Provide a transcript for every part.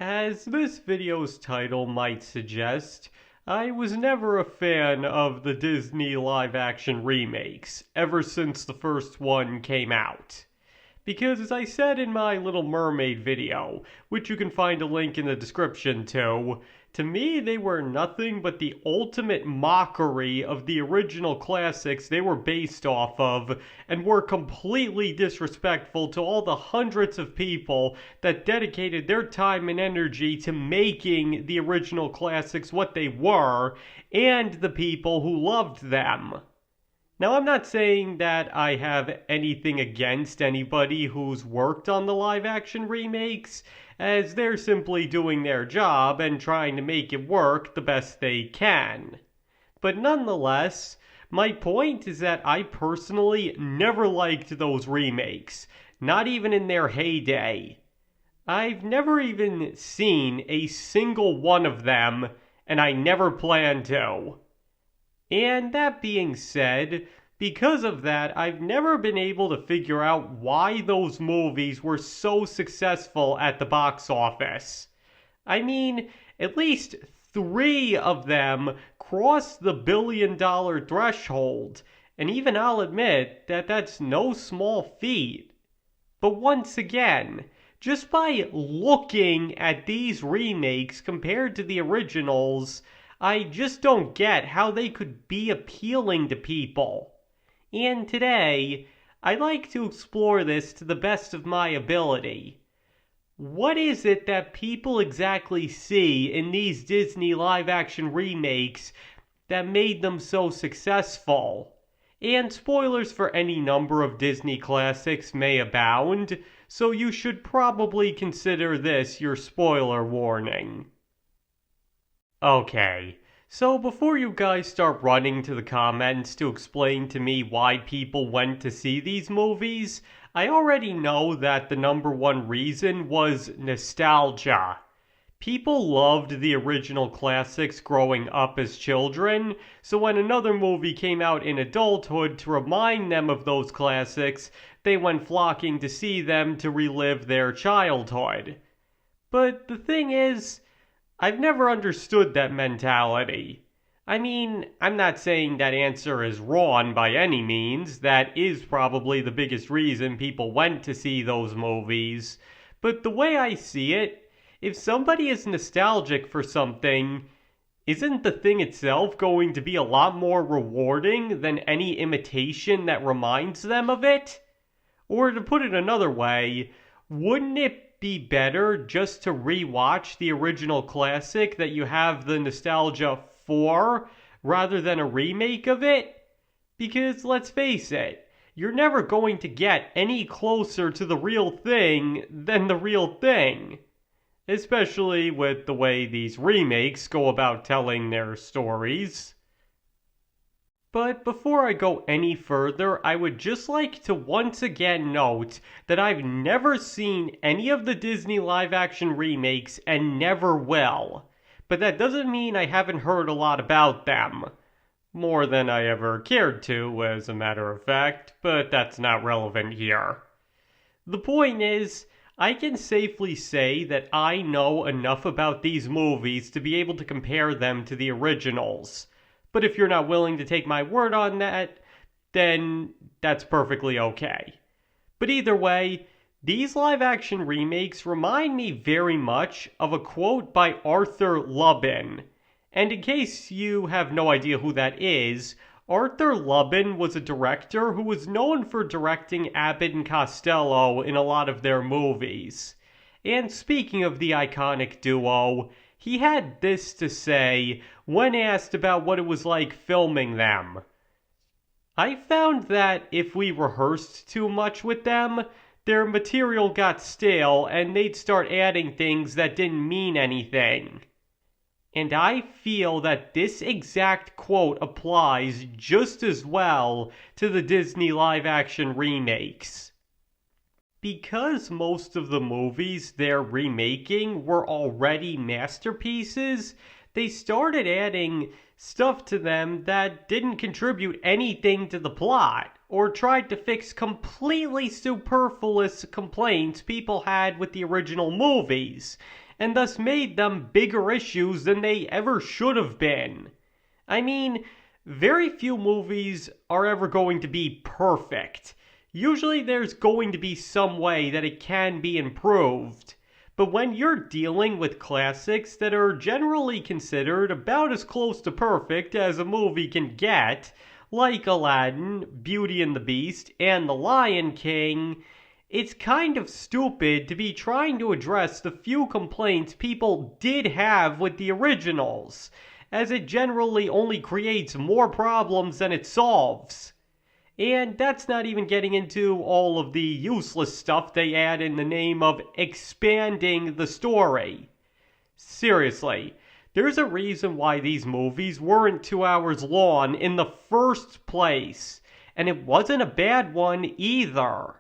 As this video's title might suggest, I was never a fan of the Disney live-action remakes, ever since the first one came out. Because as I said in my Little Mermaid video, which you can find a link in the description to me they were nothing but the ultimate mockery of the original classics they were based off of, and were completely disrespectful to all the hundreds of people that dedicated their time and energy to making the original classics what they were, and the people who loved them. Now, I'm not saying that I have anything against anybody who's worked on the live-action remakes, as they're simply doing their job and trying to make it work the best they can. But nonetheless, my point is that I personally never liked those remakes, not even in their heyday. I've never even seen a single one of them, and I never plan to. And that being said, because of that, I've never been able to figure out why those movies were so successful at the box office. I mean, at least 3 of them crossed the billion-dollar threshold, and even I'll admit that that's no small feat. But once again, just by looking at these remakes compared to the originals, I just don't get how they could be appealing to people. And today, I'd like to explore this to the best of my ability. What is it that people exactly see in these Disney live-action remakes that made them so successful? And spoilers for any number of Disney classics may abound, so you should probably consider this your spoiler warning. Okay, so before you guys start running to the comments to explain to me why people went to see these movies, I already know that the #1 reason was nostalgia. People loved the original classics growing up as children, so when another movie came out in adulthood to remind them of those classics, they went flocking to see them to relive their childhood. But the thing is, I've never understood that mentality. I mean, I'm not saying that answer is wrong by any means. That is probably the biggest reason people went to see those movies. But the way I see it, if somebody is nostalgic for something, isn't the thing itself going to be a lot more rewarding than any imitation that reminds them of it? Or to put it another way, wouldn't it be better just to rewatch the original classic that you have the nostalgia for, rather than a remake of it? Because let's face it, you're never going to get any closer to the real thing than the real thing. Especially with the way these remakes go about telling their stories. But before I go any further, I would just like to once again note that I've never seen any of the Disney live-action remakes and never will. But that doesn't mean I haven't heard a lot about them. More than I ever cared to, as a matter of fact, but that's not relevant here. The point is, I can safely say that I know enough about these movies to be able to compare them to the originals. But if you're not willing to take my word on that, then that's perfectly okay. But either way, these live-action remakes remind me very much of a quote by Arthur Lubin. And in case you have no idea who that is, Arthur Lubin was a director who was known for directing Abbott and Costello in a lot of their movies. And speaking of the iconic duo, he had this to say when asked about what it was like filming them. I found that if we rehearsed too much with them, their material got stale and they'd start adding things that didn't mean anything. And I feel that this exact quote applies just as well to the Disney live-action remakes. Because most of the movies they're remaking were already masterpieces, they started adding stuff to them that didn't contribute anything to the plot, or tried to fix completely superfluous complaints people had with the original movies. and thus made them bigger issues than they ever should have been. I mean, very few movies are ever going to be perfect. Usually there's going to be some way that it can be improved. But when you're dealing with classics that are generally considered about as close to perfect as a movie can get, like Aladdin, Beauty and the Beast, and The Lion King, it's kind of stupid to be trying to address the few complaints people did have with the originals, as it generally only creates more problems than it solves. And that's not even getting into all of the useless stuff they add in the name of expanding the story. Seriously, there's a reason why these movies weren't 2 hours long in the first place, and it wasn't a bad one either.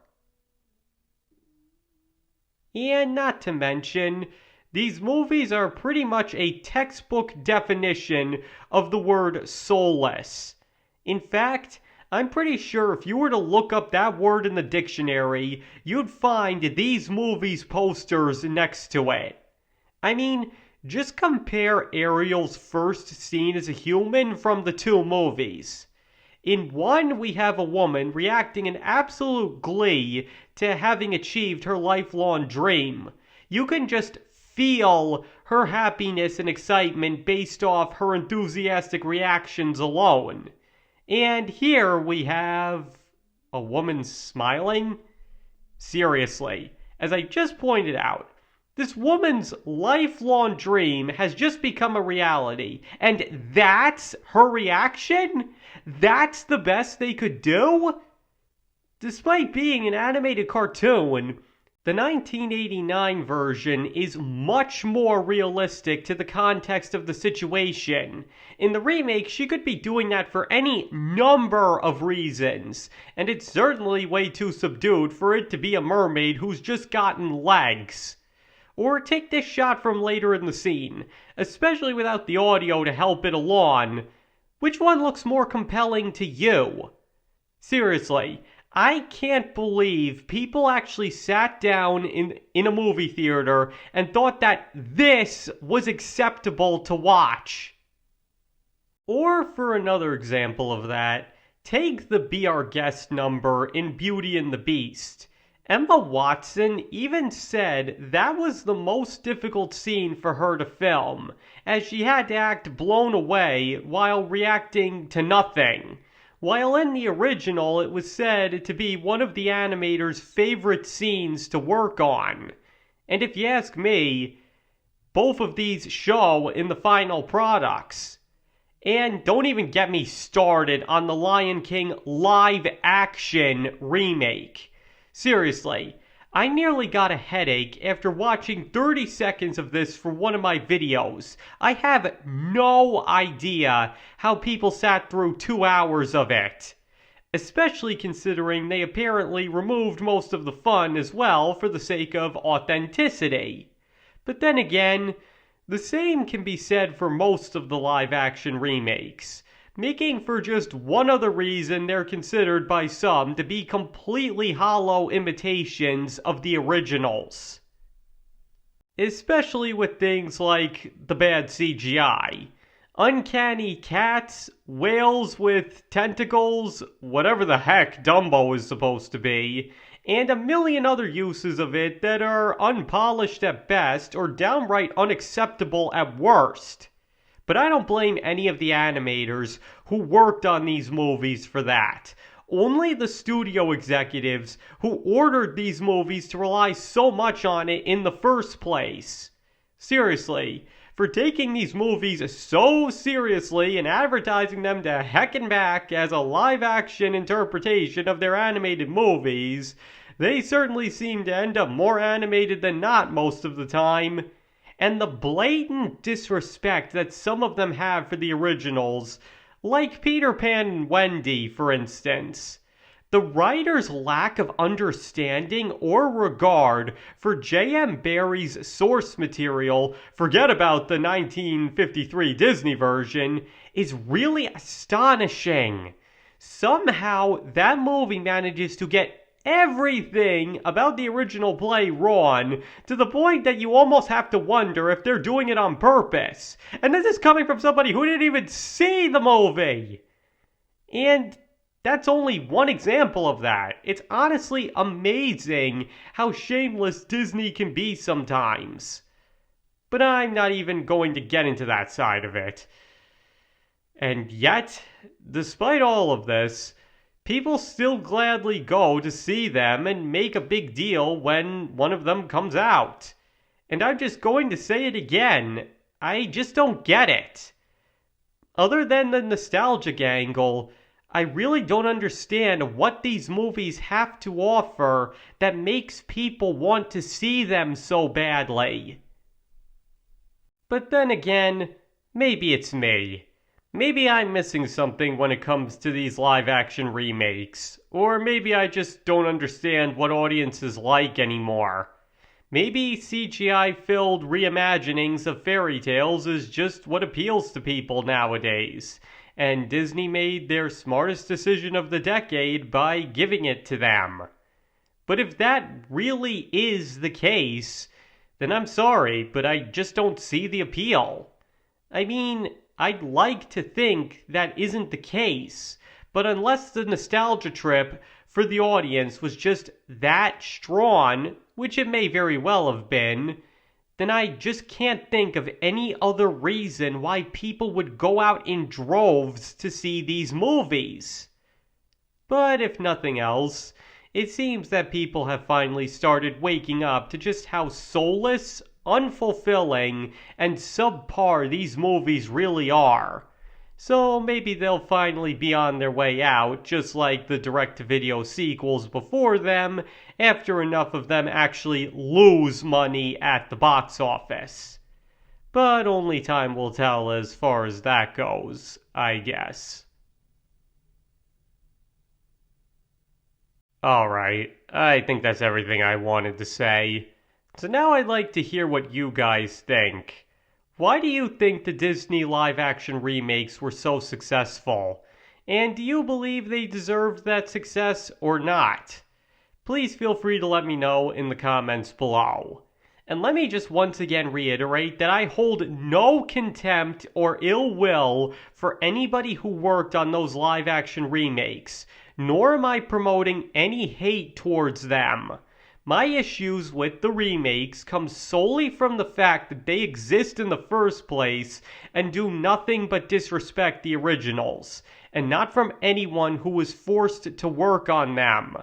And not to mention, these movies are pretty much a textbook definition of the word soulless. In fact, I'm pretty sure if you were to look up that word in the dictionary, you'd find these movies' posters next to it. I mean, just compare Ariel's first scene as a human from the two movies. In one, we have a woman reacting in absolute glee to having achieved her lifelong dream. You can just feel her happiness and excitement based off her enthusiastic reactions alone. And here we have a woman smiling? Seriously, as I just pointed out, this woman's lifelong dream has just become a reality, and that's her reaction? That's the best they could do? Despite being an animated cartoon, the 1989 version is much more realistic to the context of the situation. In the remake, she could be doing that for any number of reasons, and it's certainly way too subdued for it to be a mermaid who's just gotten legs. Or take this shot from later in the scene, especially without the audio to help it along. Which one looks more compelling to you? Seriously, I can't believe people actually sat down in a movie theater and thought that this was acceptable to watch. Or for another example of that, take the Be Our Guest number in Beauty and the Beast. Emma Watson even said that was the most difficult scene for her to film, as she had to act blown away while reacting to nothing. While in the original it was said to be one of the animator's favorite scenes to work on. And if you ask me, both of these show in the final products. And don't even get me started on the Lion King live action remake. Seriously, I nearly got a headache after watching 30 seconds of this for one of my videos. I have no idea how people sat through 2 hours of it. Especially considering they apparently removed most of the fun as well for the sake of authenticity. But then again, the same can be said for most of the live-action remakes, making for just one other reason they're considered by some to be completely hollow imitations of the originals. Especially with things like the bad CGI. Uncanny cats, whales with tentacles, whatever the heck Dumbo is supposed to be, and a million other uses of it that are unpolished at best or downright unacceptable at worst. But I don't blame any of the animators who worked on these movies for that. Only the studio executives who ordered these movies to rely so much on it in the first place. Seriously, for taking these movies so seriously and advertising them to heck and back as a live-action interpretation of their animated movies, they certainly seem to end up more animated than not most of the time. And the blatant disrespect that some of them have for the originals, like Peter Pan and Wendy, for instance. The writer's lack of understanding or regard for J.M. Barrie's source material, forget about the 1953 Disney version, is really astonishing. Somehow, that movie manages to get everything about the original play wrong to the point that you almost have to wonder if they're doing it on purpose. And this is coming from somebody who didn't even see the movie. And that's only one example of that. It's honestly amazing how shameless Disney can be sometimes. But I'm not even going to get into that side of it. And yet, despite all of this, people still gladly go to see them and make a big deal when one of them comes out. And I'm just going to say it again, I just don't get it. Other than the nostalgic angle, I really don't understand what these movies have to offer that makes people want to see them so badly. But then again, maybe it's me. Maybe I'm missing something when it comes to these live-action remakes. Or maybe I just don't understand what audiences like anymore. Maybe CGI-filled reimaginings of fairy tales is just what appeals to people nowadays. And Disney made their smartest decision of the decade by giving it to them. But if that really is the case, then I'm sorry, but I just don't see the appeal. I mean, I'd like to think that isn't the case, but unless the nostalgia trip for the audience was just that strong, which it may very well have been, then I just can't think of any other reason why people would go out in droves to see these movies. But if nothing else, it seems that people have finally started waking up to just how soulless, unfulfilling, and subpar these movies really are. So maybe they'll finally be on their way out, just like the direct-to-video sequels before them, after enough of them actually lose money at the box office. But only time will tell as far as that goes, I guess. Alright, I think that's everything I wanted to say. So now I'd like to hear what you guys think. Why do you think the Disney live-action remakes were so successful? And do you believe they deserved that success or not? Please feel free to let me know in the comments below. And let me just once again reiterate that I hold no contempt or ill will for anybody who worked on those live-action remakes, nor am I promoting any hate towards them. My issues with the remakes come solely from the fact that they exist in the first place and do nothing but disrespect the originals, and not from anyone who was forced to work on them.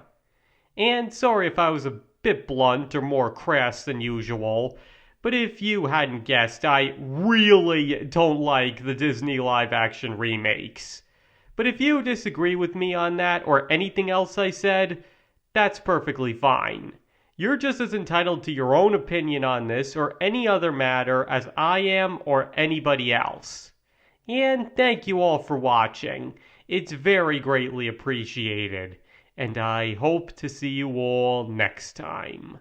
And sorry if I was a bit blunt or more crass than usual, but if you hadn't guessed, I really don't like the Disney live-action remakes. But if you disagree with me on that or anything else I said, that's perfectly fine. You're just as entitled to your own opinion on this or any other matter as I am or anybody else. And thank you all for watching. It's very greatly appreciated. And I hope to see you all next time.